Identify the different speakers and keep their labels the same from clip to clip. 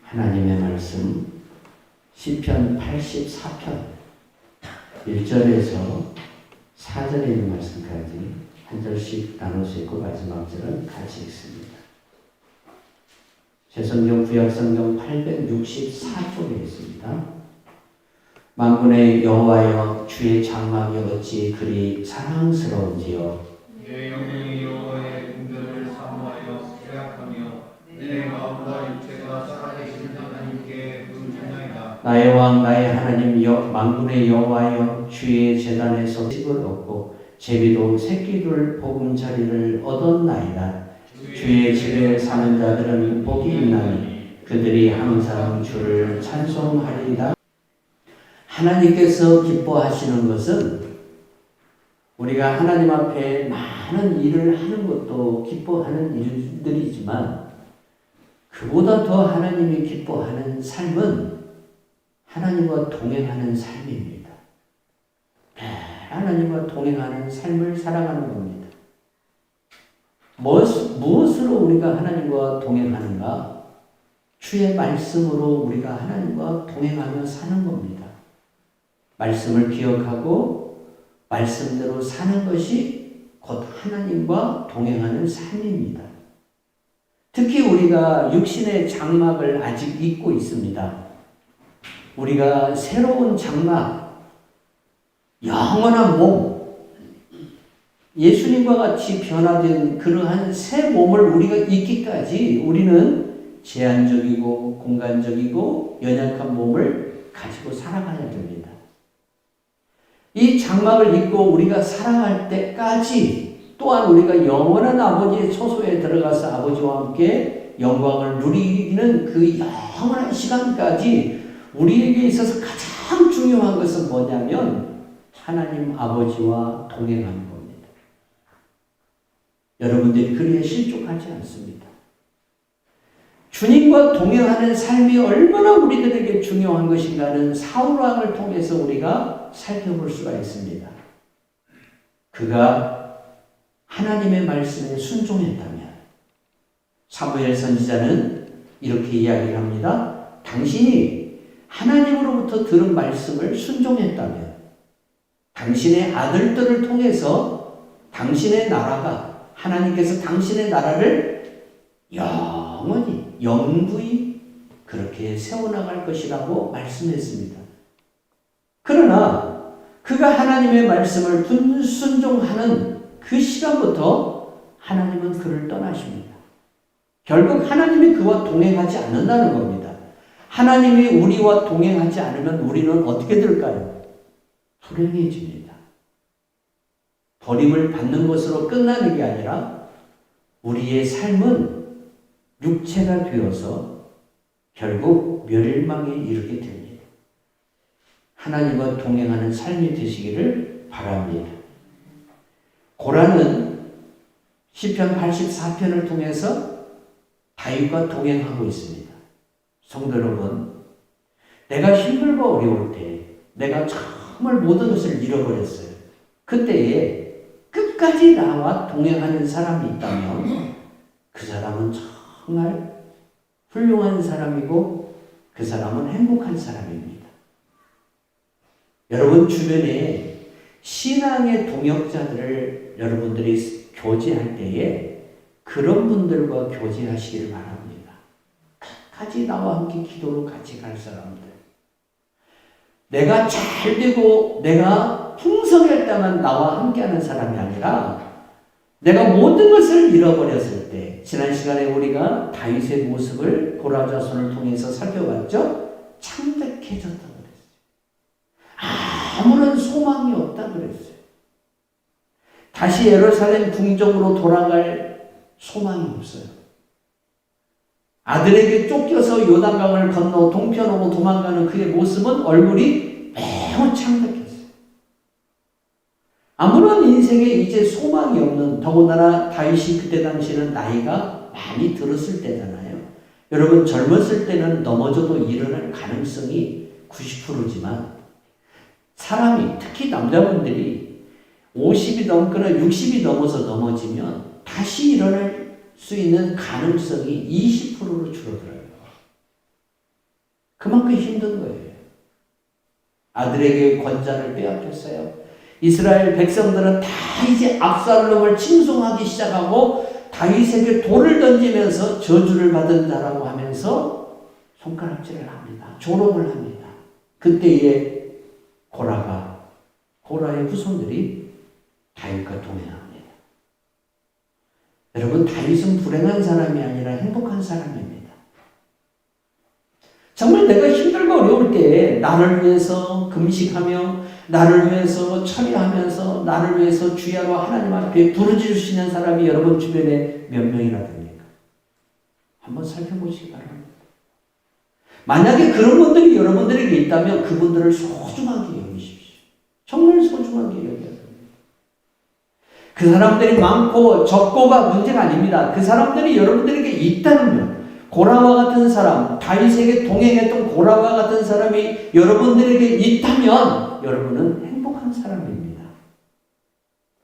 Speaker 1: 하나님의 말씀 시편 84편 1절에서 4절에 있는 말씀까지 한 절씩 나눠서 읽고 마지막 절은 같이 읽습니다. 제성경 구약성경 864쪽에 있습니다. 만군의 여호와여 주의 장막이 어찌 그리 사랑스러운지요.
Speaker 2: 내 영혼이 여호와의 공전을 사모하여 생각하며 내 마음과 육체가 살아계신 하나님께 의존하이다.
Speaker 1: 나의 왕 나의 하나님 만군의 여호와여 주의 제단에서 습을 얻고 제비도 새끼들 보금자리를 얻었나이다. 주의 집에 사는 자들은 복이 있나니 그들이 항상 주를 찬송하리이다. 하나님께서 기뻐하시는 것은 우리가 하나님 앞에 많은 일을 하는 것도 기뻐하는 일들이지만 그보다 더 하나님이 기뻐하는 삶은 하나님과 동행하는 삶입니다. 하나님과 동행하는 삶을 살아가는 겁니다. 무엇으로 우리가 하나님과 동행하는가? 주의 말씀으로 우리가 하나님과 동행하며 사는 겁니다. 말씀을 기억하고 말씀대로 사는 것이 곧 하나님과 동행하는 삶입니다. 특히 우리가 육신의 장막을 아직 입고 있습니다. 우리가 새로운 장막, 영원한 몸, 예수님과 같이 변화된 그러한 새 몸을 우리가 입기까지 우리는 제한적이고 공간적이고 연약한 몸을 가지고 살아가야 됩니다. 이 장막을 입고 우리가 살아갈 때까지 또한 우리가 영원한 아버지의 처소에 들어가서 아버지와 함께 영광을 누리는 그 영원한 시간까지 우리에게 있어서 가장 중요한 것은 뭐냐면 하나님 아버지와 동행하는 겁니다. 여러분들이 그리에 실족하지 않습니다. 주님과 동행하는 삶이 얼마나 우리들에게 중요한 것인가는 사울왕을 통해서 우리가 살펴볼 수가 있습니다. 그가 하나님의 말씀에 순종했다면 사무엘 선지자는 이렇게 이야기를 합니다. 당신이 하나님으로부터 들은 말씀을 순종했다면 당신의 아들들을 통해서 당신의 나라가 하나님께서 당신의 나라를 영원히 영구히 그렇게 세워나갈 것이라고 말씀했습니다. 그러나 그가 하나님의 말씀을 순종하는 그 시간부터 하나님은 그를 떠나십니다. 결국 하나님이 그와 동행하지 않는다는 겁니다. 하나님이 우리와 동행하지 않으면 우리는 어떻게 될까요? 불행해집니다. 버림을 받는 것으로 끝나는 게 아니라 우리의 삶은 육체가 되어서 결국 멸망에 이르게 됩니다. 하나님과 동행하는 삶이 되시기를 바랍니다. 고라는 시편 84편을 통해서 다윗과 동행하고 있습니다. 성도 여러분, 내가 힘들고 어려울 때 내가 정말 모든 것을 잃어버렸어요. 그때에 끝까지 나와 동행하는 사람이 있다면 그 사람은 정말 훌륭한 사람이고 그 사람은 행복한 사람입니다. 여러분 주변에 신앙의 동역자들을 여러분들이 교제할 때에 그런 분들과 교제하시기를 바랍니다. 끝까지 나와 함께 기도로 같이 갈 사람들. 내가 잘 되고 내가 풍성할 때만 나와 함께하는 사람이 아니라 내가 모든 것을 잃어버렸을 때 지난 시간에 우리가 다윗의 모습을 고라 자손을 통해서 살펴봤죠. 창백해졌다고 그랬어요. 아무런 소망이 없다고 그랬어요. 다시 예루살렘 궁정으로 돌아갈 소망이 없어요. 아들에게 쫓겨서 요단강을 건너 동편으로 도망가는 그의 모습은 얼굴이 매우 창백했어요. 아무런 인생에 이제 소망이 없는, 더군다나 다윗이 그때 당시에는 나이가 많이 들었을 때잖아요. 여러분 젊었을 때는 넘어져도 일어날 가능성이 90%지만 사람이 특히 남자분들이 50이 넘거나 60이 넘어서 넘어지면 다시 일어날 수 있는 가능성이 20%로 줄어들어요. 그만큼 힘든 거예요. 아들에게 권좌를 빼앗겼어요. 이스라엘 백성들은 다 이제 압살롬을 칭송하기 시작하고 다윗에게 돌을 던지면서 저주를 받은 자라고 하면서 손가락질을 합니다. 조롱을 합니다. 그때에 고라의 후손들이 다윗과 동행합니다. 여러분, 다윗은 불행한 사람이 아니라 행복한 사람입니다. 정말 내가 힘들고 어려울 때 나를 위해서 금식하며 나를 위해서 처리하면서 나를 위해서 주야로 하나님 앞에 부르짖을 수 있는 사람이 여러분 주변에 몇 명이나 됩니까? 한번 살펴보시기 바랍니다. 만약에 그런 분들이 여러분들에게 있다면 그분들을 소중하게 여기십시오. 정말 소중하게 여겨야 됩니다. 그 사람들이 많고 적고가 문제가 아닙니다. 그 사람들이 여러분들에게 있다면 고라와 같은 사람, 다윗에게 동행했던 고라와 같은 사람이 여러분들에게 있다면 여러분은 행복한 사람입니다.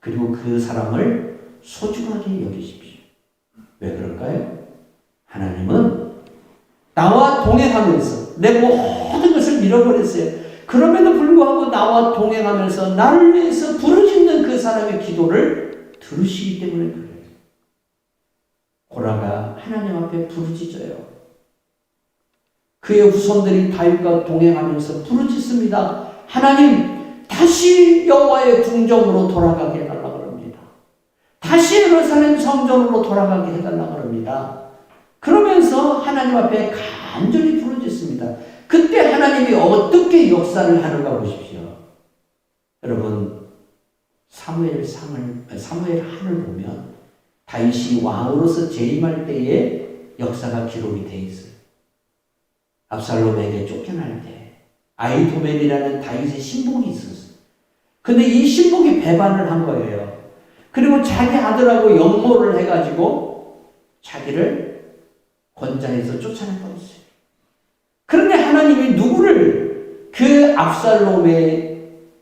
Speaker 1: 그리고 그 사람을 소중하게 여기십시오. 왜 그럴까요? 하나님은 나와 동행하면서 내 모든 것을 잃어버렸어요. 그럼에도 불구하고 나와 동행하면서 나를 위해서 부르짖는 그 사람의 기도를 들으시기 때문에 그래요. 고라가 하나님 앞에 부르짖어요. 그의 후손들이 다윗과 동행하면서 부르짖습니다. 하나님, 다시 여호와의 궁정으로 돌아가게 해달라고 합니다. 다시 예루살렘 성전으로 돌아가게 해달라고 합니다. 그러면서 하나님 앞에 간절히 부르짖습니다. 그때 하나님이 어떻게 역사를 하는가 보십시오. 여러분, 사무엘 하를 보면 다윗이 왕으로서 재임할 때의 역사가 기록이 되어 있어요. 압살롬에게 쫓겨날 때 아히도멜이라는 다윗의 신복이 있었어요. 근데 이 신복이 배반을 한 거예요. 그리고 자기 아들하고 영모를 해가지고 자기를 권좌에서 쫓아내버렸어요. 그런데 하나님이 누구를 그 압살롬의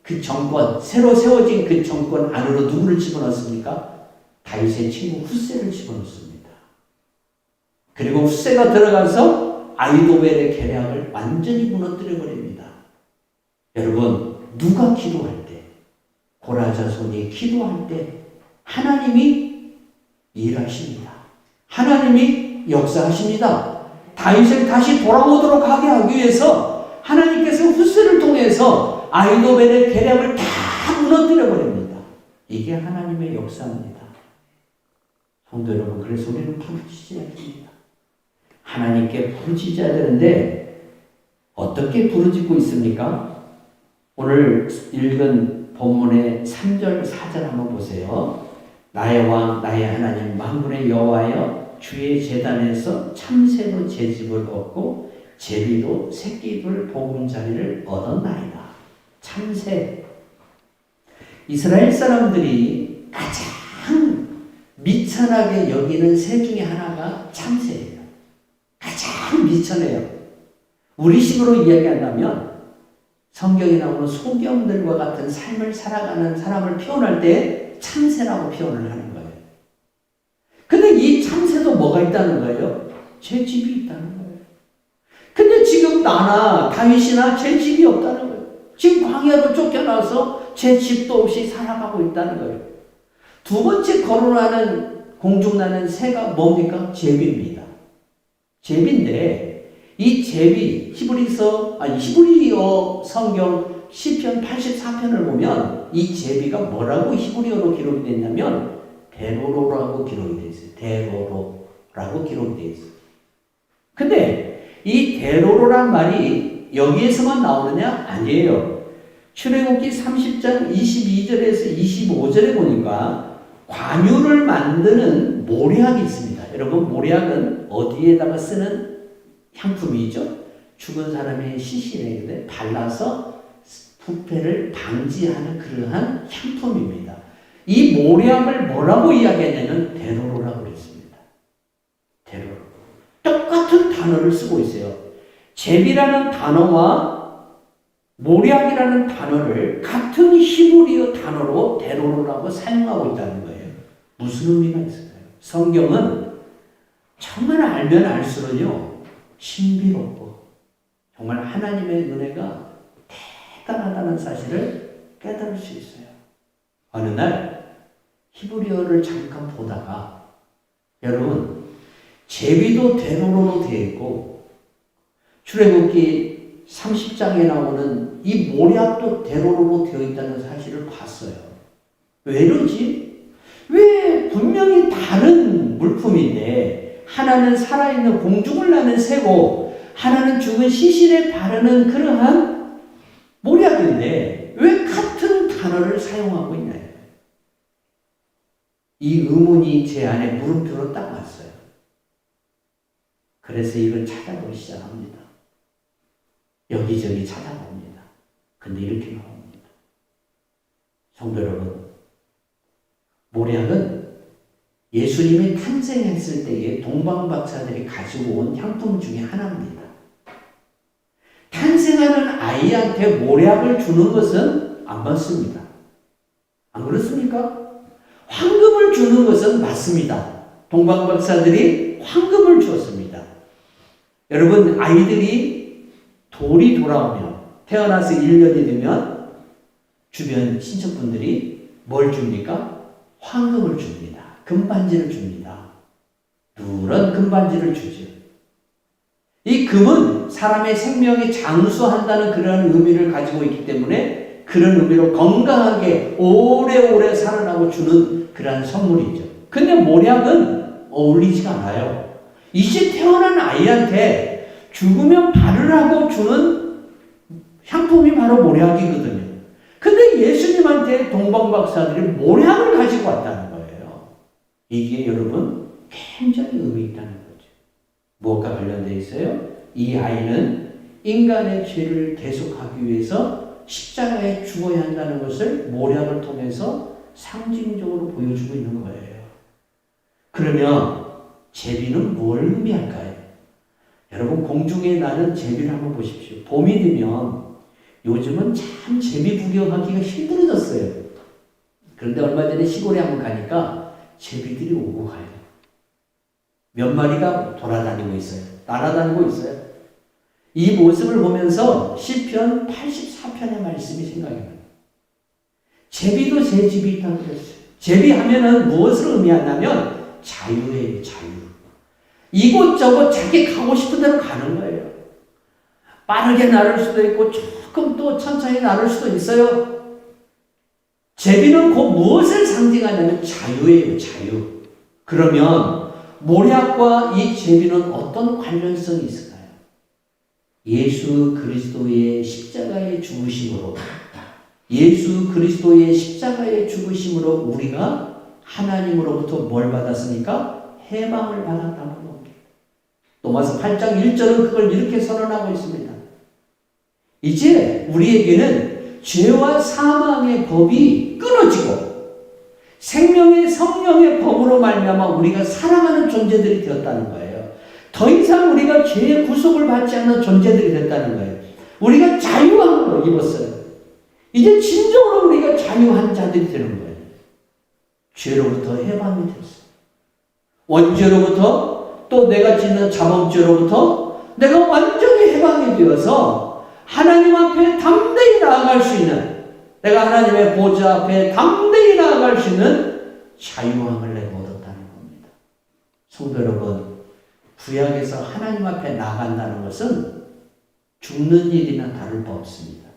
Speaker 1: 그 정권, 새로 세워진 그 정권 안으로 누구를 집어넣습니까? 다윗의 친구 후세를 집어넣습니다. 그리고 후세가 들어가서 아히도벨의 계략을 완전히 무너뜨려 버립니다. 여러분, 누가 기도할 때, 고라 자손이 기도할 때 하나님이 일하십니다. 하나님이 역사하십니다. 다윗을 다시 돌아오도록 하게 하기 위해서 하나님께서 후세를 통해서 아히도벨의 계략을 다 무너뜨려 버립니다. 이게 하나님의 역사입니다. 성도 여러분, 그래서 우리는 부르짖어야 됩니다. 하나님께 부르짖어야 되는데 어떻게 부르짖고 있습니까? 오늘 읽은 본문의 3절, 4절 한번 보세요. 나의 왕, 나의 하나님, 만군의 여호와여, 주의 제단에서 참새로 제집을 얻고 제비로 새끼들 보금자리를 얻었나이다. 참새. 이스라엘 사람들이 가장 미천하게 여기는 새 중에 하나가 참새예요. 가장 미천해요. 우리식으로 이야기한다면 성경에 나오는 소경들과 같은 삶을 살아가는 사람을 표현할 때 참새라고 표현을 하는 거예요. 근데 이 참새도 뭐가 있다는 거예요? 제 집이 있다는 거예요. 근데 지금 나나 다윗이나 제 집이 없다는 거예요. 지금 광야로 쫓겨나서 제 집도 없이 살아가고 있다는 거예요. 두 번째 거론하는 공중나는 새가 뭡니까? 제비입니다. 제비인데 이 제비 히브리어 성경 시편 84편을 보면 이 제비가 뭐라고 히브리어로 기록이 됐냐면 데로로라고 기록이 되어 있어요. 데로로라고 기록이 되어 있어요. 근데 이 데로로란 말이 여기에서만 나오느냐? 아니에요. 출애굽기 30장 22절에서 25절에 보니까 관유를 만드는 모략이 있습니다. 여러분, 모략은 어디에다가 쓰는 향품이죠? 죽은 사람의 시신에 발라서 부패를 방지하는 그러한 향품입니다. 이 모략을 뭐라고 이야기하냐면 데로로라고 그랬습니다. 데로로. 똑같은 단어를 쓰고 있어요. 제비라는 단어와 모략이라는 단어를 같은 히브리어 단어로 데로로라고 사용하고 있다는 거예요. 무슨 의미가 있을까요? 성경은 정말 알면 알수록요 신비롭고 정말 하나님의 은혜가 대단하다는 사실을 깨달을 수 있어요. 어느 날 히브리어를 잠깐 보다가 여러분 제비도 대로로 되어 있고 출애굽기 30장에 나오는 이 모략도 대로로 되어 있다는 사실을 봤어요. 왜 이러지? 왜 분명히 다른 물품인데 하나는 살아있는 공중을 나는 새고 하나는 죽은 시신에 바르는 그러한 모략인데 왜 같은 단어를 사용하고 있나요? 이 의문이 제 안에 물음표로 딱 왔어요. 그래서 이걸 찾아보기 시작합니다. 여기저기 찾아봅니다. 근데 이렇게 나옵니다. 성도 여러분, 모략은 예수님이 탄생했을 때에 동방박사들이 가지고 온 향품 중에 하나입니다. 탄생하는 아이한테 모략을 주는 것은 안 맞습니다. 안 그렇습니까? 황금을 주는 것은 맞습니다. 동방박사들이 황금을 주었습니다. 여러분, 아이들이 돌이 돌아오면 태어나서 1년이 되면 주변 친척분들이 뭘 줍니까? 황금을 줍니다. 금반지를 줍니다. 누런 금반지를 주죠. 이 금은 사람의 생명이 장수한다는 그런 의미를 가지고 있기 때문에 그런 의미로 건강하게 오래오래 살아나고 주는 그런 선물이죠. 근데 모략은 어울리지가 않아요. 이제 태어난 아이한테 죽으면 바르라고 주는 향품이 바로 모략이거든요. 근데 예수님한테 동방박사들이 모략을 가지고 왔다는 거예요. 이게 여러분 굉장히 의미 있다는 거죠. 무엇과 관련되어 있어요? 이 아이는 인간의 죄를 대속하기 위해서 십자가에 죽어야 한다는 것을 모략을 통해서 상징적으로 보여주고 있는 거예요. 그러면 제비는 뭘 의미할까요? 여러분 공중에 나는 제비를 한번 보십시오. 봄이 되면 요즘은 참 제비 구경하기가 힘들어졌어요. 그런데 얼마 전에 시골에 한번 가니까 제비들이 오고 가요. 몇 마리가 돌아다니고 있어요. 날아다니고 있어요. 이 모습을 보면서 시편 84편의 말씀이 생각이 나요. 제비도 제 집이 있다고 그랬어요. 제비하면은 무엇을 의미하냐면 자유예요, 자유. 이곳저곳 자기 가고 싶은 대로 가는 거예요. 빠르게 나를 수도 있고 조금 또 천천히 나를 수도 있어요. 제비는 곧 무엇을 상징하냐면 자유예요, 자유. 그러면 모략과 이 제비는 어떤 관련성이 있을까요? 예수 그리스도의 십자가의 죽으심으로 예수 그리스도의 십자가의 죽으심으로 우리가 하나님으로부터 뭘 받았습니까? 해방을 받았다는 겁니다. 로마서 8장 1절은 그걸 이렇게 선언하고 있습니다. 이제 우리에게는 죄와 사망의 법이 끊어지고 생명의 성령의 법으로 말미암아 우리가 살아가는 존재들이 되었다는 거예요. 더 이상 우리가 죄의 구속을 받지 않는 존재들이 됐다는 거예요. 우리가 자유함을 입었어요. 이제 진정으로 우리가 자유한 자들이 되는 거예요. 죄로부터 해방이 됐어요. 원죄로부터 또 내가 짓는 자범죄로부터 내가 완전히 해방이 되어서 하나님 앞에 담대히 나아갈 수 있는 내가 하나님의 보좌 앞에 담대히 나아갈 수 있는 자유함을 내가 얻었다는 겁니다. 성도 여러분, 구약에서 하나님 앞에 나간다는 것은 죽는 일이나 다를 바 없습니다.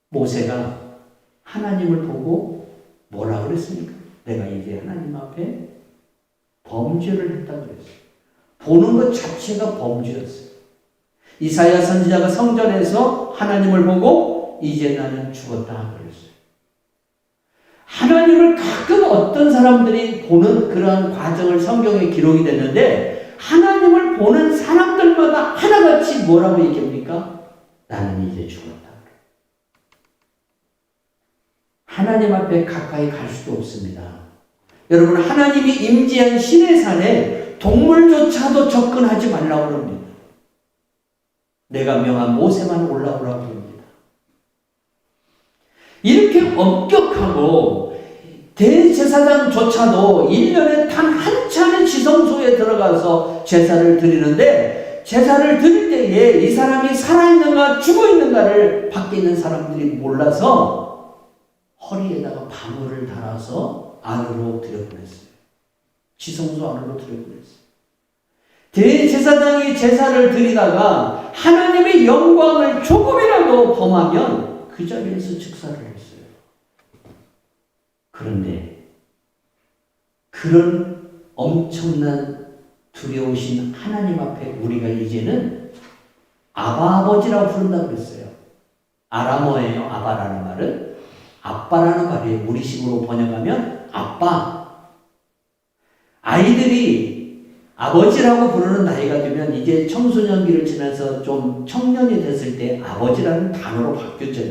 Speaker 1: 모세가 하나님을 보고 뭐라 그랬습니까? 내가 이제 하나님 앞에 범죄를 했다고 그랬어요. 보는 것 자체가 범죄였어요. 이사야 선지자가 성전에서 하나님을 보고 이제 나는 죽었다 그랬어요. 하나님을 가끔 어떤 사람들이 보는 그러한 과정을 성경에 기록이 됐는데 하나님을 보는 사람들마다 하나같이 뭐라고 얘기합니까? 나는 이제 죽었다. 하나님 앞에 가까이 갈 수도 없습니다. 여러분, 하나님이 임재한 시내산에 동물조차도 접근하지 말라고 합니다. 내가 명한 모세만 올라오라고 합니다. 이렇게 엄격하고 대제사장조차도 1년에 단 한 차례 지성소에 들어가서 제사를 드리는데 제사를 드릴 때에 이 사람이 살아있는가 죽어있는가를 밖에 있는 사람들이 몰라서 허리에다가 바늘을 달아서 안으로 들여보냈어요. 지성소 안으로 들여보냈어요. 대제사장이 제사를 드리다가 하나님의 영광을 조금이라도 범하면 그 자리에서 즉사를 했어요. 그런데 그런 엄청난 두려우신 하나님 앞에 우리가 이제는 아바 아버지라고 부른다고 그랬어요. 아람어예요. 아바라는 말은 아빠라는 말이에요. 우리식으로 번역하면 아빠. 아이들이 아버지라고 부르는 나이가 되면 이제 청소년기를 지나서 좀 청년이 됐을 때 아버지라는 단어로 바뀌었죠.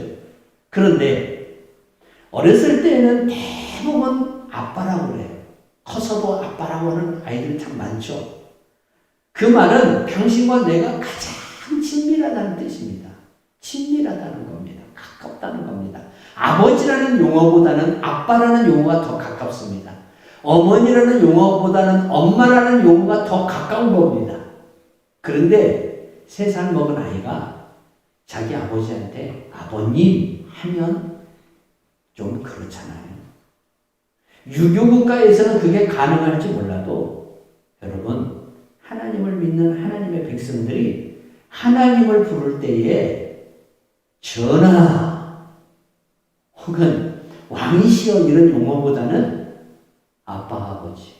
Speaker 1: 그런데 어렸을 때는 대부분 아빠라고 그래요. 커서도 아빠라고 하는 아이들 참 많죠. 그 말은 당신과 내가 가장 친밀하다는 뜻입니다. 친밀하다는 겁니다. 가깝다는 겁니다. 아버지라는 용어보다는 아빠라는 용어가 더 가깝습니다. 어머니라는 용어보다는 엄마라는 용어가 더 가까운 겁니다. 그런데 3살 먹은 아이가 자기 아버지한테 아버님 하면 좀 그렇잖아요. 유교국가에서는 그게 가능할지 몰라도 여러분 하나님을 믿는 하나님의 백성들이 하나님을 부를 때에 전하 혹은 왕이시여 이런 용어보다는 아빠 아버지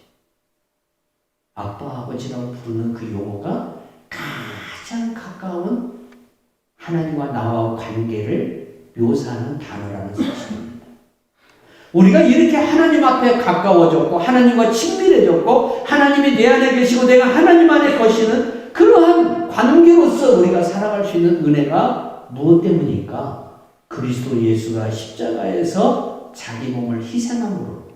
Speaker 1: 아빠 아버지라고 부르는 그 용어가 가장 가까운 하나님과 나와 관계를 묘사하는 단어라는 사실입니다. 우리가 이렇게 하나님 앞에 가까워졌고 하나님과 친밀해졌고 하나님이 내 안에 계시고 내가 하나님 안에 거시는 그러한 관계로서 우리가 살아갈 수 있는 은혜가 무엇 때문일까? 그리스도 예수가 십자가에서 자기 몸을 희생함으로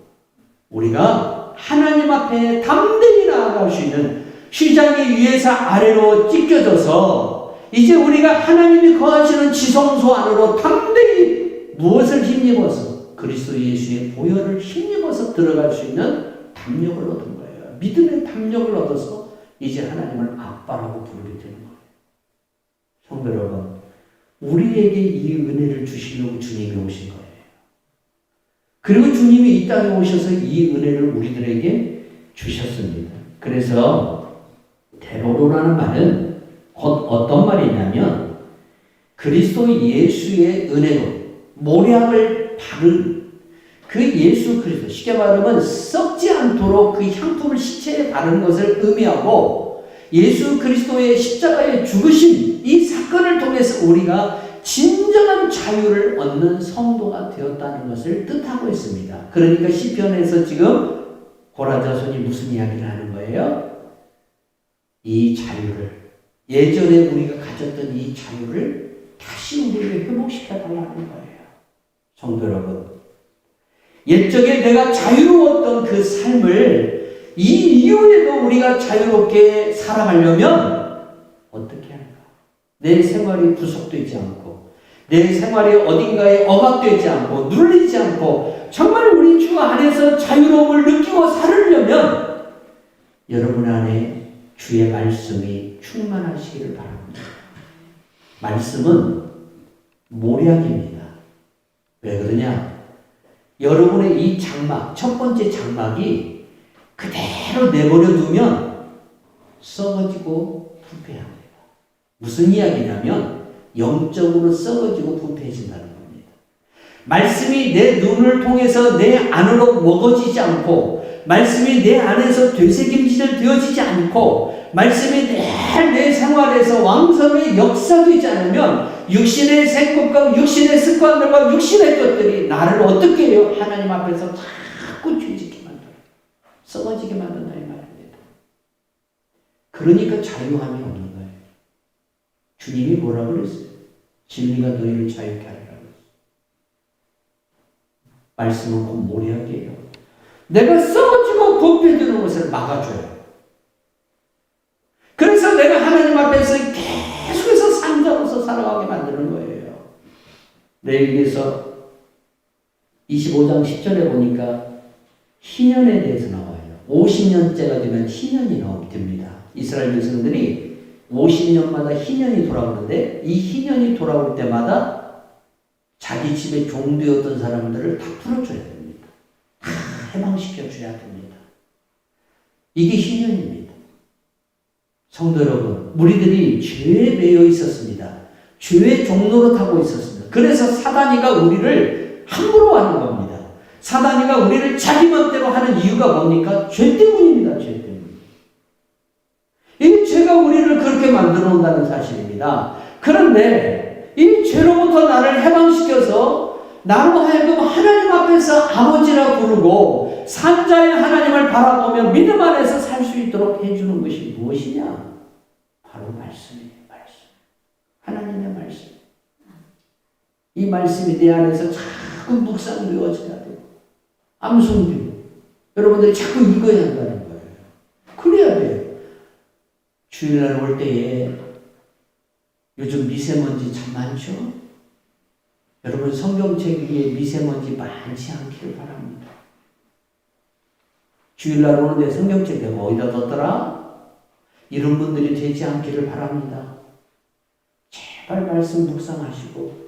Speaker 1: 우리가 하나님 앞에 담대히 나아갈 수 있는 휘장이 위에서 아래로 찢겨져서 이제 우리가 하나님이 거하시는 지성소 안으로 담대히 무엇을 힘입어서 그리스도 예수의 보혈을 힘입어서 들어갈 수 있는 담력을 얻은 거예요. 믿음의 담력을 얻어서 이제 하나님을 아빠라고 부르게 되는 거예요. 성도 여러분, 우리에게 이 은혜를 주시려고 주님이 오신 거예요. 그리고 주님이 이 땅에 오셔서 이 은혜를 우리들에게 주셨습니다. 그래서 데로로라는 말은 곧 어떤 말이냐면 그리스도 예수의 은혜로 모략을 바른 그 예수 그리스도, 쉽게 말하면 썩지 않도록 그 향품을 시체에 바르는 것을 의미하고 예수 그리스도의 십자가의 죽으심 이 사건을 통해서 우리가 진정한 자유를 얻는 성도가 되었다는 것을 뜻하고 있습니다. 그러니까 시편에서 지금 고라자손이 무슨 이야기를 하는 거예요? 이 자유를, 예전에 우리가 가졌던 이 자유를 다시 우리에게 회복시켜 달라는 거예요. 성도 여러분, 옛적에 내가 자유로웠던 그 삶을 이 이후에도 우리가 자유롭게 살아가려면 어떻게 할까? 내 생활이 구속되지 않고 내 생활이 어딘가에 억압되지 않고 눌리지 않고 정말 우리 주 안에서 자유로움을 느끼고 살으려면 여러분 안에 주의 말씀이 충만하시기를 바랍니다. 말씀은 모략입니다. 왜 그러냐? 여러분의 이 장막, 첫 번째 장막이 그대로 내버려 두면 썩어지고 부패합니다. 무슨 이야기냐면 영적으로 썩어지고 부패해진다는 겁니다. 말씀이 내 눈을 통해서 내 안으로 먹어지지 않고 말씀이 내 안에서 되새김질 되어지지 않고 말씀이 내 생활에서 왕성히 역사되지 않으면 육신의 생각과 육신의 습관들과 육신의 것들이 나를 어떻게 해요? 하나님 앞에서 자꾸 죄짓게 만들어요. 썩어지게 만든다 이 말입니다. 그러니까 자유함이 없는 거예요. 주님이 뭐라고 그랬어요? 진리가 너희를 자유케 하리라고 했어요. 말씀은 곧 모략이에요. 내가 썩어지고 부패되는 것을 막아줘요. 그래서 내가 하나님 앞에서 계속해서 상자로서 살아가게 만드는 거예요. 레위기에서 25장 10절에 보니까 희년에 대해서 나와요. 50년째가 되면 희년이 됩니다. 이스라엘 백성들이 50년마다 희년이 돌아오는데 이 희년이 돌아올 때마다 자기 집에 종되었던 사람들을 다 풀어줘야 됩니다. 다 해방시켜줘야 됩니다. 이게 희년입니다. 성도 여러분, 우리들이 죄에 매여 있었습니다. 죄의 종로로 타고 있었습니다. 그래서 사단이가 우리를 함부로 하는 겁니다. 사단이가 우리를 자기 맘대로 하는 이유가 뭡니까? 죄 때문입니다. 죄 때문에. 이 죄가 우리를 그렇게 만들어 온다는 사실입니다. 그런데 이 죄로부터 나를 해방시켜서 나로 하여금 하나님 앞에서 아버지라 부르고 산자의 하나님을 바라보며 믿음 안에서 살 수 있도록 해주는 것이 무엇이냐? 바로 말씀이에요. 말씀. 하나님의 말씀. 이 말씀이 내 안에서 자꾸 묵상되어져야 돼요. 암송되고 여러분들이 자꾸 읽어야 한다는 거예요. 그래야 돼요. 주일날 올 때에 요즘 미세먼지 참 많죠? 여러분 성경책 위에 미세먼지 많지 않기를 바랍니다. 주일날 오는데 성경책 내가 어디다 뒀더라? 이런 분들이 되지 않기를 바랍니다. 제발 말씀 묵상하시고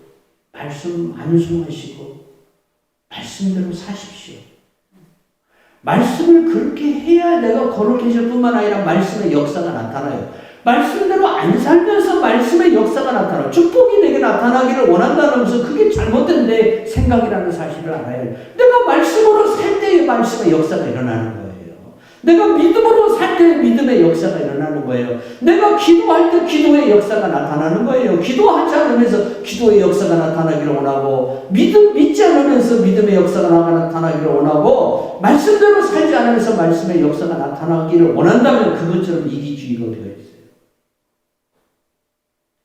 Speaker 1: 말씀 암송하시고 말씀대로 사십시오. 말씀을 그렇게 해야 내가 거룩해질 뿐만 아니라 말씀의 역사가 나타나요. 말씀대로 안 살면서 말씀의 역사가 나타나요. 축복이 내게 나타나기를 원한다면서 그게 잘못된 내 생각이라는 사실을 알아요. 내가 말씀으로 살 때의 말씀의 역사가 일어나는 거예요. 내가 믿음으로 살 때의 믿음의 역사가 일어나는 거예요. 내가 기도할 때 기도의 역사가 나타나는 거예요. 기도하지 않으면서 기도의 역사가 나타나기를 원하고 믿지 않으면서 믿음의 역사가 나타나기를 원하고 말씀대로 살지 않으면서 말씀의 역사가 나타나기를 원한다면 그것처럼 이기주의가 되어 있어요.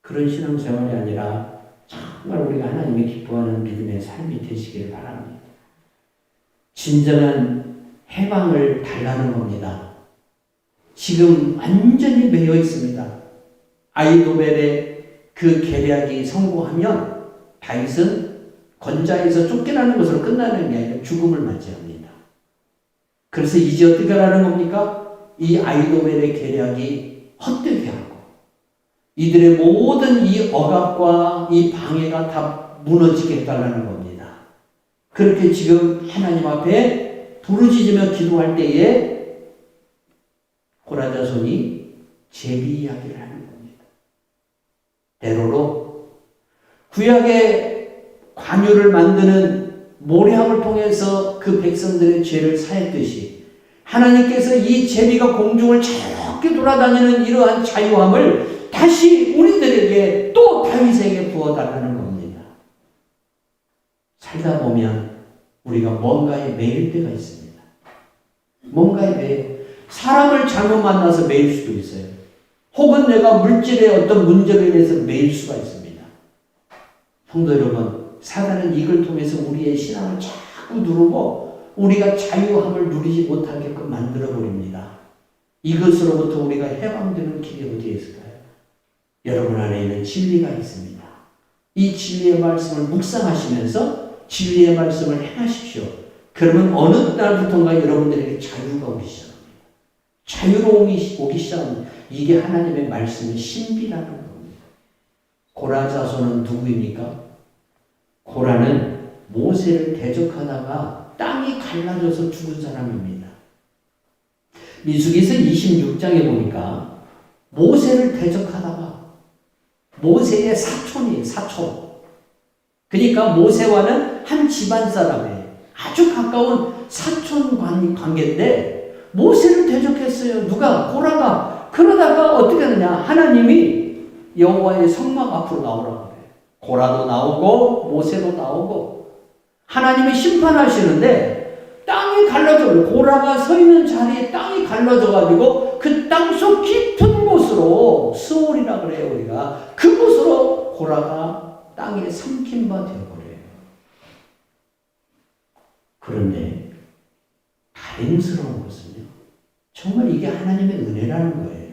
Speaker 1: 그런 신앙생활이 아니라 정말 우리가 하나님이 기뻐하는 믿음의 삶이 되시길 바랍니다. 진정한 해방을 달라는 겁니다. 지금 완전히 매여 있습니다. 아히도벨의 그 계략이 성공하면 다윗은 권좌에서 쫓겨나는 것으로 끝나는 게 아니라 죽음을 맞이합니다. 그래서 이제 어떻게 하라는 겁니까? 이 아히도벨의 계략이 헛되게 하고 이들의 모든 이 억압과 이 방해가 다 무너지게 해달라는 겁니다. 그렇게 지금 하나님 앞에 부르짖으며 기도할 때에 고라자손이 제비 이야기를 하는 겁니다. 대로로 구약의 관유를 만드는 모략을 통해서 그 백성들의 죄를 사했듯이 하나님께서 이 제비가 공중을 자유롭게 돌아다니는 이러한 자유함을 다시 우리들에게 또 다윗에게 부어달라는 겁니다. 살다 보면 우리가 뭔가에 매일 때가 있습니다. 뭔가에 매일. 사람을 잘못 만나서 매일 수도 있어요. 혹은 내가 물질의 어떤 문제로 인해서 매일 수가 있습니다. 성도 여러분, 사단은 이걸 통해서 우리의 신앙을 자꾸 누르고 우리가 자유함을 누리지 못하게끔 만들어버립니다. 이것으로부터 우리가 해방되는 길이 어디에 있을까요? 여러분 안에 있는 진리가 있습니다. 이 진리의 말씀을 묵상하시면서 진리의 말씀을 행하십시오. 그러면 어느 날부터인가 여러분들에게 자유가 오기 시작합니다. 자유로움이 오기 시작합니다. 이게 하나님의 말씀의 신비라는 겁니다. 고라 자손은 누구입니까? 고라는 모세를 대적하다가 땅이 갈라져서 죽은 사람입니다. 민수기서 26장에 보니까 모세를 대적하다가 모세의 사촌이에요. 사촌. 그러니까 모세와는 한 집안 사람이에요. 아주 가까운 사촌 관계인데 모세를 대적했어요. 누가? 고라가. 그러다가 어떻게 하느냐? 하나님이 여호와의 성막 앞으로 나오라고 그래요. 고라도 나오고 모세도 나오고 하나님이 심판하시는데 땅이 갈라져요. 고라가 서 있는 자리에 땅이 갈라져가지고 그 땅속 깊은 곳으로 스올이라 그래요. 우리가 그곳으로 고라가 땅에 삼킨 바 되어버려요. 그런데 다행스러운 것은요. 정말 이게 하나님의 은혜라는 거예요.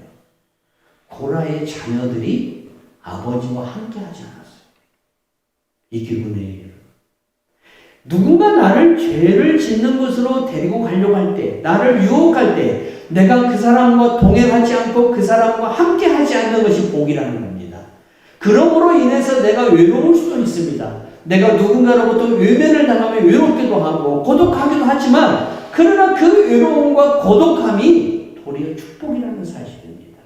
Speaker 1: 고라의 자녀들이 아버지와 함께 하지 않았어요. 이게 은혜예요. 누군가 나를 죄를 짓는 것으로 데리고 가려고 할 때, 나를 유혹할 때, 내가 그 사람과 동행하지 않고 그 사람과 함께 하지 않는 것이 복이라는 겁니다. 그러므로 인해서 내가 외로울 수도 있습니다. 내가 누군가로부터 외면을 당하면 외롭기도 하고 고독하기도 하지만 그러나 그 외로움과 고독함이 도리어 축복이라는 사실입니다.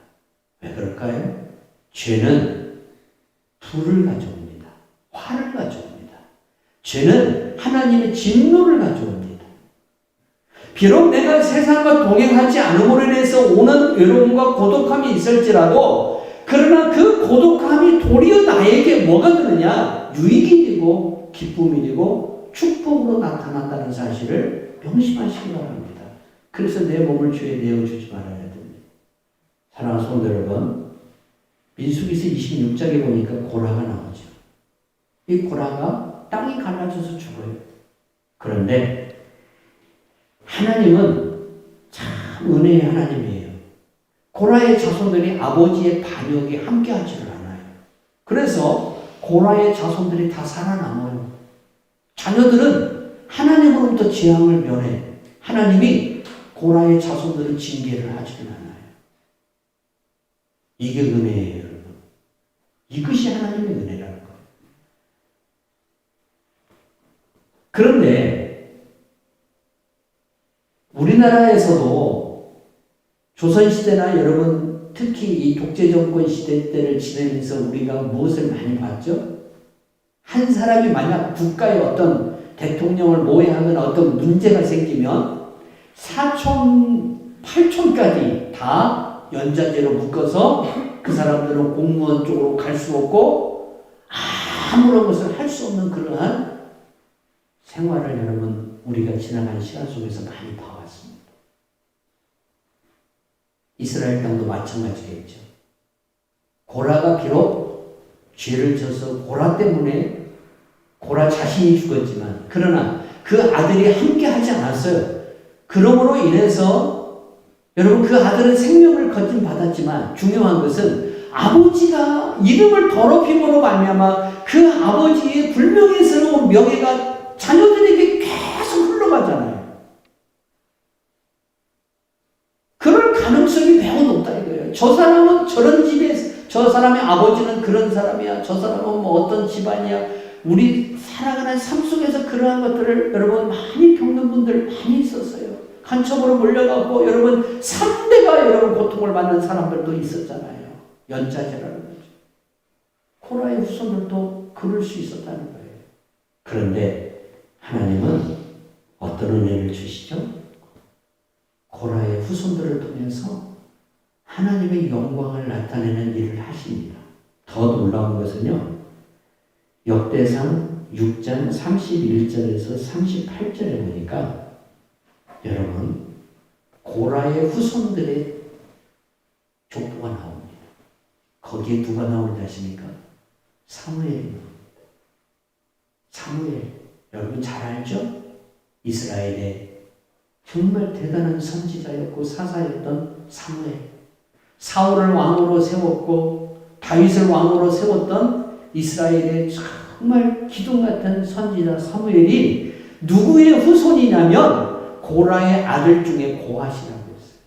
Speaker 1: 왜 그럴까요? 죄는 불을 가져옵니다. 화를 가져옵니다. 죄는 하나님의 진노를 가져옵니다. 비록 내가 세상과 동행하지 않음으로 인해서 오는 외로움과 고독함이 있을지라도 그러나 그 고독함이 도리어 나에게 뭐가 되느냐? 유익이 되고 기쁨이 되고 축복으로 나타난다는 사실을 명심하시기 바랍니다. 그래서 내 몸을 주에 내어주지 말아야 됩니다. 사랑하는 성도 여러분, 민수기서 26장에 보니까 고라가 나오죠. 이 고라가 땅이 갈라져서 죽어요. 그런데 하나님은 참 은혜의 하나님이에요. 고라의 자손들이 아버지의 반역에 함께하지를 않아요. 그래서 고라의 자손들이 다 살아남아요. 자녀들은 하나님으로부터 재앙을 면해 하나님이 고라의 자손들을 징계를 하지는 않아요. 이게 은혜예요, 여러분. 이것이 하나님의 은혜라는 거예요. 그런데 우리나라에서도 조선시대나 여러분 특히 이 독재정권 시대 때를 지내면서 우리가 무엇을 많이 봤죠? 한 사람이 만약 국가의 어떤 대통령을 모해하거나 어떤 문제가 생기면 사촌, 팔촌까지 다 연좌제로 묶어서 그 사람들은 공무원 쪽으로 갈 수 없고 아무런 것을 할 수 없는 그러한 생활을 여러분 우리가 지나간 시간 속에서 많이 봐왔습니다. 이스라엘 땅도 마찬가지겠죠. 고라가 비록 죄를 져서 고라 때문에 고라 자신이 죽었지만 그러나 그 아들이 함께 하지 않았어요. 그러므로 인해서 여러분 그 아들은 생명을 거짓받았지만 중요한 것은 아버지가 이름을 더럽힘으로 말미암아 그 아버지의 불명예스러운 명예가 자녀들에게 계속 흘러가잖아요. 그럴 가능성이 매우 높다 이거예요. 저 사람은 저런 집에, 저 사람의 아버지는 그런 사람이야. 저 사람은 뭐 어떤 집안이야. 우리 살아가는 삶 속에서 그러한 것들을 여러분 많이 겪는 분들 많이 있었어요. 간첩으로 몰려가고 여러분 3대가 여러분 고통을 받는 사람들도 있었잖아요. 연좌제라는 거죠. 고라의 후손들도 그럴 수 있었다는 거예요. 그런데 하나님은 어떤 은혜를 주시죠? 고라의 후손들을 통해서 하나님의 영광을 나타내는 일을 하십니다. 더 놀라운 것은요. 역대상 6장 31절에서 38절에 보니까 여러분 고라의 후손들의 족보가 나옵니다. 거기에 누가 나오는지 아십니까? 사무엘이 나옵니다. 사무엘 여러분 잘 알죠? 이스라엘의 정말 대단한 선지자였고 사사였던 사무엘. 사울을 왕으로 세웠고 다윗을 왕으로 세웠던 이스라엘의 정말 기둥 같은 선지자 사무엘이 누구의 후손이냐면 고라의 아들 중에 고핫이라고 했어요.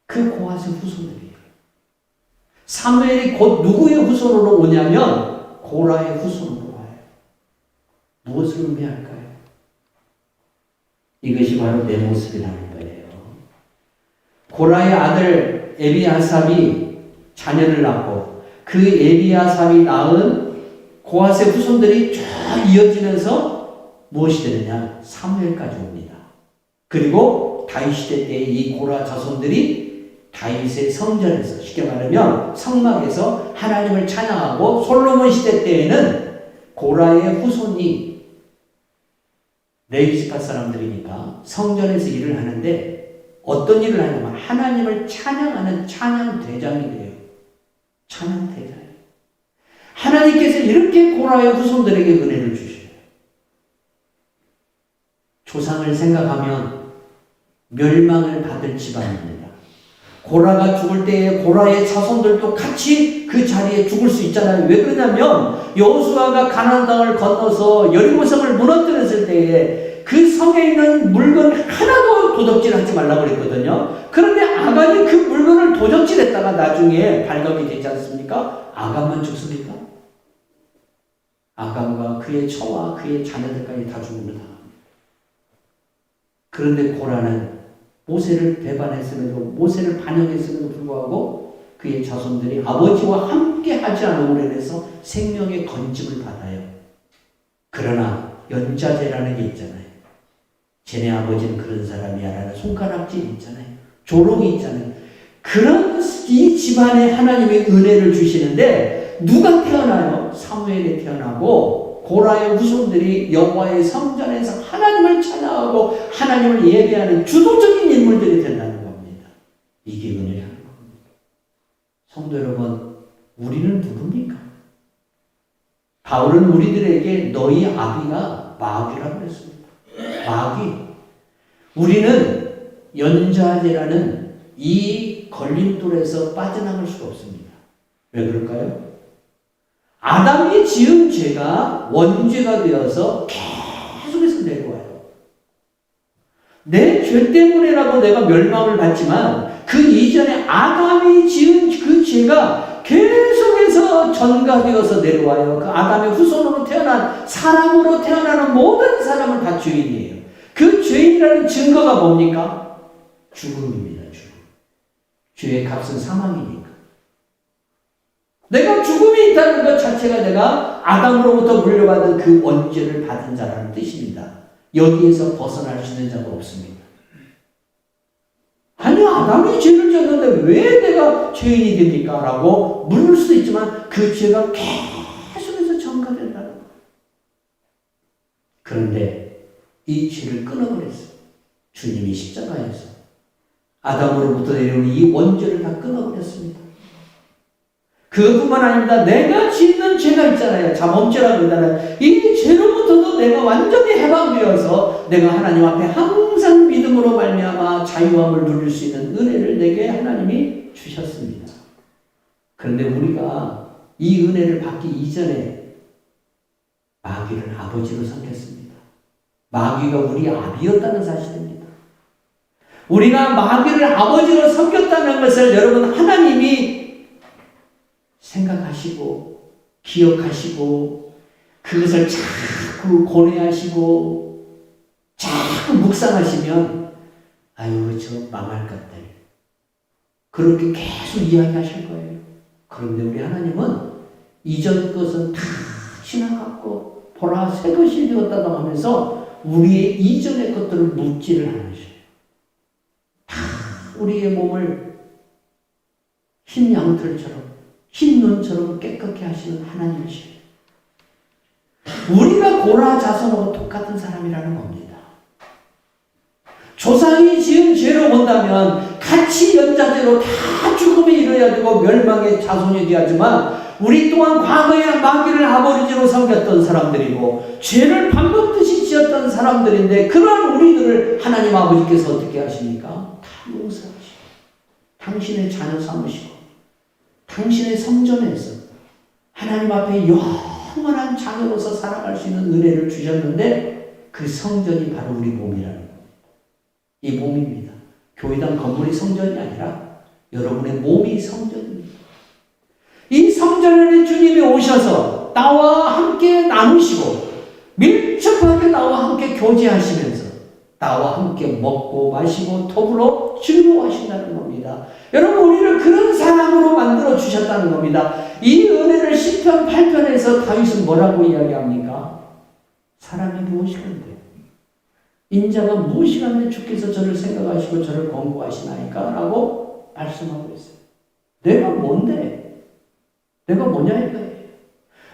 Speaker 1: 그 고핫의 후손들이에요. 사무엘이 곧 누구의 후손으로 오냐면 고라의 후손으로 와요. 무엇을 의미할까요? 이것이 바로 내 모습이라는 거예요. 고라의 아들 에비아삽이 자녀를 낳고 그 에비아삽이 낳은 고핫의 후손들이 쭉 이어지면서 무엇이 되느냐? 사무엘까지 옵니다. 그리고 다윗 시대 때 이 고라 자손들이 다윗의 성전에서 쉽게 말하면 성막에서 하나님을 찬양하고 솔로몬 시대 때에는 고라의 후손이 레위지파 사람들이니까 성전에서 일을 하는데 어떤 일을 하냐면 하나님을 찬양하는 찬양대장이 돼요. 찬양대장. 하나님께서 이렇게 고라의 후손들에게 은혜를 주셔요. 조상을 생각하면 멸망을 받을 집안입니다. 고라가 죽을 때에 고라의 자손들도 같이 그 자리에 죽을 수 있잖아요. 왜 그러냐면 여호수아가 가나안 땅을 건너서 여리고성을 무너뜨렸을 때에 그 성에 있는 물건 하나도 도적질하지 말라고 그랬거든요. 그런데 아간이 그 물건을 도적질했다가 나중에 발각이 되지 않습니까? 아간만 죽습니까? 아간과 그의 처와 그의 자녀들까지 다 죽음을 당합니다. 그런데 고라는 모세를 배반했음에도 모세를 반역했음에도 불구하고 그의 자손들이 아버지와 함께 하지 않음으로 인해서 생명의 건짐을 받아요. 그러나 연자제라는 게 있잖아요. 쟤네 아버지는 그런 사람이야라는 손가락질 있잖아요. 조롱이 있잖아요. 그런 이 집안에 하나님의 은혜를 주시는데 누가 태어나요? 사무엘이 태어나고 고라의 후손들이 여호와의 성전에서 하나님을 찬양하고 하나님을 예배하는 주도적인 인물들이 된다는 겁니다. 이게 은혜라는 겁니다. 성도 여러분, 우리는 누굽니까? 바울은 우리들에게 너희 아비가 마귀라고 했습니다. 마귀. 우리는 연자제라는 이 걸림돌에서 빠져나갈 수가 없습니다. 왜 그럴까요? 아담이 지은 죄가 원죄가 되어서 계속해서 내려와요. 내 죄 때문에라도 내가 멸망을 받지만 그 이전에 아담이 지은 그 죄가 계속해서 전가되어서 내려와요. 그 아담의 후손으로 태어난 사람으로 태어나는 모든 사람은 다 죄인이에요. 그 죄인이라는 증거가 뭡니까? 죽음입니다. 죽음. 죄의 값은 사망이니까. 내가 죽음이 있다는 것 자체가 내가 아담으로부터 물려받은 그 원죄를 받은 자라는 뜻입니다. 여기에서 벗어날 수 있는 자가 없습니다. 아니, 아담이 죄를 졌는데 왜 내가 죄인이 됩니까? 라고 물을 수도 있지만 그 죄가 계속해서 전가된다는 거예요. 그런데 이 죄를 끊어버렸어요. 주님이 십자가에서 아담으로부터 내려온 이 원죄를 다 끊어버렸습니다. 그것뿐만 아닙니다. 내가 짓는 죄가 있잖아요. 자범죄라고 그러잖아요. 이 죄로부터도 내가 완전히 해방되어서 내가 하나님 앞에 항상 믿음으로 말미암아 자유함을 누릴 수 있는 은혜를 내게 하나님이 주셨습니다. 그런데 우리가 이 은혜를 받기 이전에 마귀를 아버지로 삼겠습니다. 마귀가 우리 아비였다는 사실입니다. 우리가 마귀를 아버지로 섬겼다는 것을 여러분 하나님이 생각하시고 기억하시고 그것을 자꾸 고뇌하시고 자꾸 묵상하시면 아유 저 망할 것들 그렇게 계속 이야기하실 거예요. 그런데 우리 하나님은 이전 것은 다 지나갔고 보라 새 것이 되었다고 하면서 우리의 이전의 것들을 묻지를 않으셔요. 다 우리의 몸을 흰 양털처럼 흰 눈처럼 깨끗게 하시는 하나님이십니다. 우리가 고라 자손하고 똑같은 사람이라는 겁니다. 조상이 지은 죄로 본다면 같이 연자제로 다 죽음에 이르러야 되고 멸망의 자손이 되었지만 우리 또한 과거에 마귀를 아버지로 섬겼던 사람들이고 죄를 밥 먹듯이 지었던 사람들인데 그러한 우리들을 하나님 아버지께서 어떻게 하십니까? 다 용서하시고 당신의 자녀 삼으시고 당신의 성전에서 하나님 앞에 영원한 자녀로서 살아갈 수 있는 은혜를 주셨는데 그 성전이 바로 우리 몸이라는 겁니다. 이 몸입니다. 교회당 건물이 성전이 아니라 여러분의 몸이 성전입니다. 이 성전 안에 주님이 오셔서 나와 함께 나누시고 밀접하게 나와 함께 교제하시면서 나와 함께 먹고 마시고 더불어 즐거워하신다는 겁니다. 여러분 우리를 그런 사람으로 만들어 주셨다는 겁니다. 이 은혜를 시편 8편에서 다윗은 뭐라고 이야기합니까? 사람이 무엇이간데 인자가 무엇이간데 주께서 저를 생각하시고 저를 권고하시나이까? 라고 말씀하고 있어요. 내가 뭔데? 내가 뭐냐 이거예요.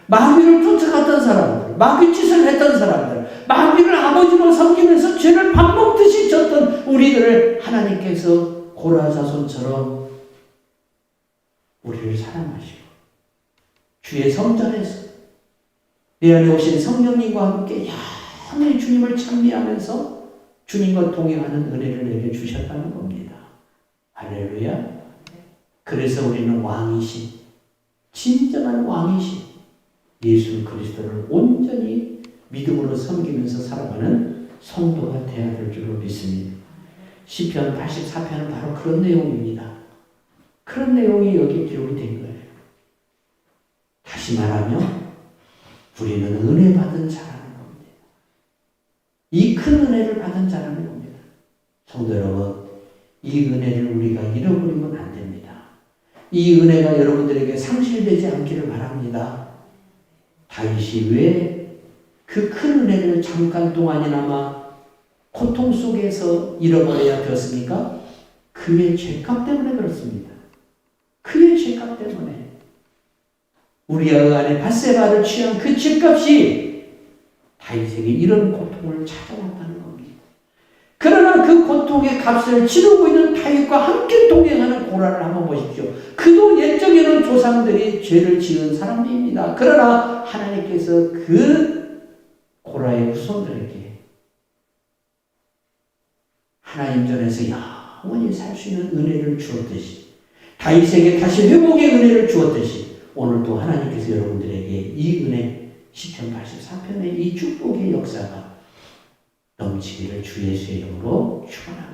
Speaker 1: 마귀를 쫓아갔던 사람들, 마귀짓을 했던 사람들, 마귀를 아버지로 섬기면서 죄를 밥 먹듯이 졌던 우리들을 하나님께서 고라 자손처럼 우리를 사랑하시고 주의 성전에서 내 안에 오신 성령님과 함께 영원히 주님을 찬미하면서 주님과 동행하는 은혜를 내게 주셨다는 겁니다. 할렐루야. 그래서 우리는 왕이신 진정한 왕이신 예수 그리스도를 온전히 믿음으로 섬기면서 살아가는 성도가 되어야 될 줄로 믿습니다. 시편 84편은 바로 그런 내용입니다. 그런 내용이 여기 기록이 된 거예요. 다시 말하면 우리는 은혜 받은 자라는 겁니다. 이 큰 은혜를 받은 자라는 겁니다. 성도 여러분, 이 은혜를 우리가 잃어버리면 안 됩니다. 이 은혜가 여러분들에게 상실되지 않기를 바랍니다. 다윗이 왜 그 큰 은혜를 잠깐 동안이나마 고통 속에서 잃어버려야 되었습니까? 그의 죄값 때문에 그렇습니다. 그의 죄값 때문에. 우리아의 아내 밧세바를 취한 그 죄값이 다윗에게 이런 고통을 찾아왔다는 겁니다. 그러나 그 고통의 값을 치르고 있는 다윗과 함께 동행하는 고라를 한번 보십시오. 그도 옛적에는 조상들이 죄를 지은 사람입니다. 그러나 하나님께서 그 고라의 후손들에게 하나님 전에서 영원히 살 수 있는 은혜를 주었듯이, 다윗에게 다시 회복의 은혜를 주었듯이 오늘도 하나님께서 여러분들에게 이 은혜, 시편 84편의 이 축복의 역사가 넘치기를 주 예수의 이름으로 축원합니다.